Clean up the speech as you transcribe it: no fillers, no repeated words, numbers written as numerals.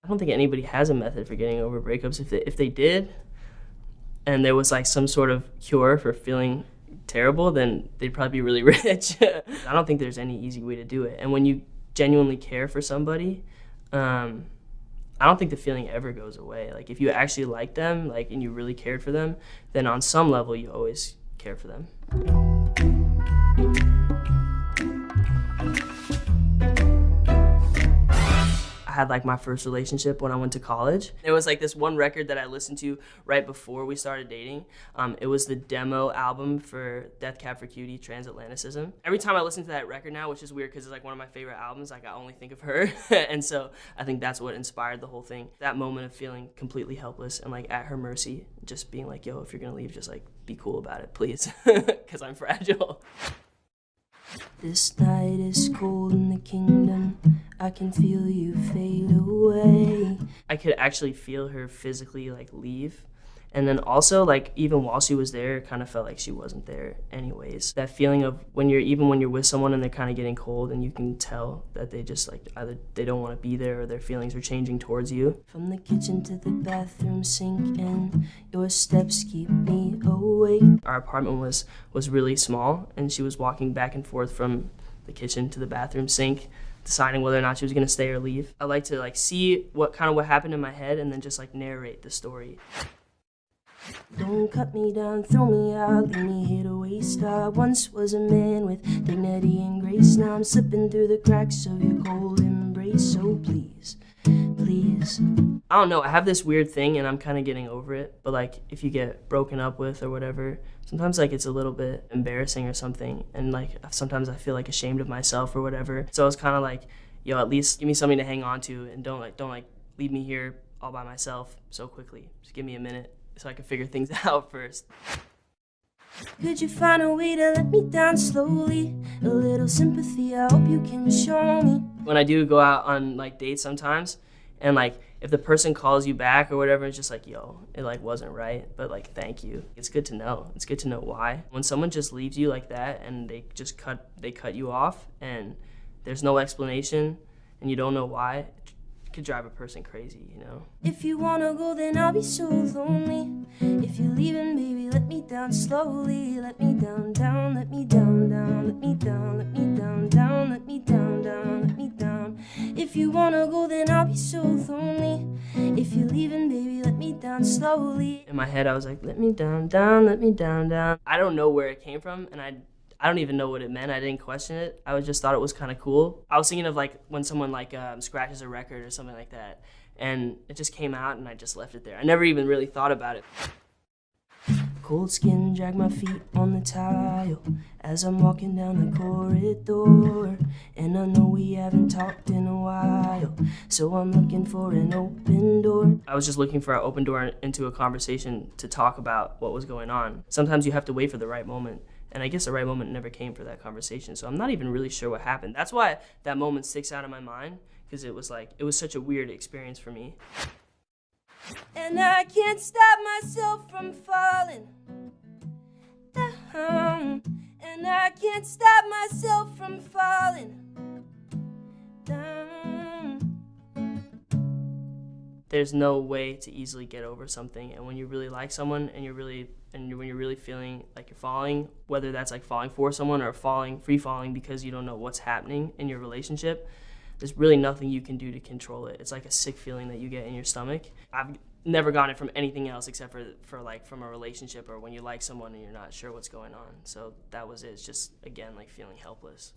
I don't think anybody has a method for getting over breakups. If they did, and there was like some sort of cure for feeling terrible, then they'd probably be really rich. I don't think there's any easy way to do it. And when you genuinely care for somebody, I don't think the feeling ever goes away. Like if you actually like them, like, and you really cared for them, then on some level you always care for them. I had like my first relationship when I went to college. There was like this one record that I listened to right before we started dating. It was the demo album for Death Cab for Cutie, Transatlanticism. Every time I listen to that record now, which is weird because it's like one of my favorite albums, like I only think of her. And so I think that's what inspired the whole thing. That moment of feeling completely helpless and like at her mercy, just being like, yo, if you're gonna leave, just like be cool about it, please, because I'm fragile. This night is cold in the kingdom. I can feel you fade away. I could actually feel her physically like leave. And then also like even while she was there, it kind of felt like she wasn't there anyways. That feeling of when you're with someone and they're kind of getting cold and you can tell that they just like either they don't want to be there or their feelings are changing towards you. From the kitchen to the bathroom sink in, your steps keep me awake. Our apartment was really small and she was walking back and forth from the kitchen to the bathroom sink, deciding whether or not she was gonna stay or leave. I like to like see what happened in my head and then just like narrate the story. Don't cut me down, throw me out, leave me here to waste. I once was a man with dignity and grace. Now I'm slipping through the cracks of your cold embrace. So please, please. I don't know, I have this weird thing and I'm kind of getting over it. But like if you get broken up with or whatever, sometimes like it's a little bit embarrassing or something. And like sometimes I feel like ashamed of myself or whatever. So I was kind of like, yo, at least give me something to hang on to and don't leave me here all by myself so quickly. Just give me a minute so I can figure things out first. Could you find a way to let me down slowly? A little sympathy, I hope you can show me. When I do go out on like dates sometimes, and like if the person calls you back or whatever, it's just like, yo, it like wasn't right, but like thank you. It's good to know. It's good to know why. When someone just leaves you like that and they cut you off and there's no explanation and you don't know why, could drive a person crazy, you know? If you wanna go, then I'll be so lonely. If you're leaving, baby, let me down slowly. Let me down, down, let me down, down, let me down, let me down, down, let me down, down, let me down. If you wanna go, then I'll be so lonely. If you're leaving, baby, let me down slowly. In my head, I was like, let me down, down, let me down, down. I don't know where it came from, and I don't even know what it meant. I didn't question it. I just thought it was kind of cool. I was thinking of like when someone like scratches a record or something like that, and it just came out and I just left it there. I never even really thought about it. Cold skin drag my feet on the tile as I'm walking down the corridor, and I know we haven't talked in a while, so I'm looking for an open door. I was just looking for an open door into a conversation to talk about what was going on. Sometimes you have to wait for the right moment. And I guess the right moment never came for that conversation. So I'm not even really sure what happened. That's why that moment sticks out in my mind, because it was such a weird experience for me. And I can't stop myself from falling down. And I can't stop myself from falling down. There's no way to easily get over something, and when you really like someone and when you're really feeling like you're falling, whether that's like falling for someone or free falling because you don't know what's happening in your relationship, there's really nothing you can do to control it. It's like a sick feeling that you get in your stomach. I've never gotten it from anything else except for like from a relationship or when you like someone and you're not sure what's going on. So that was it. It's just, again, like feeling helpless.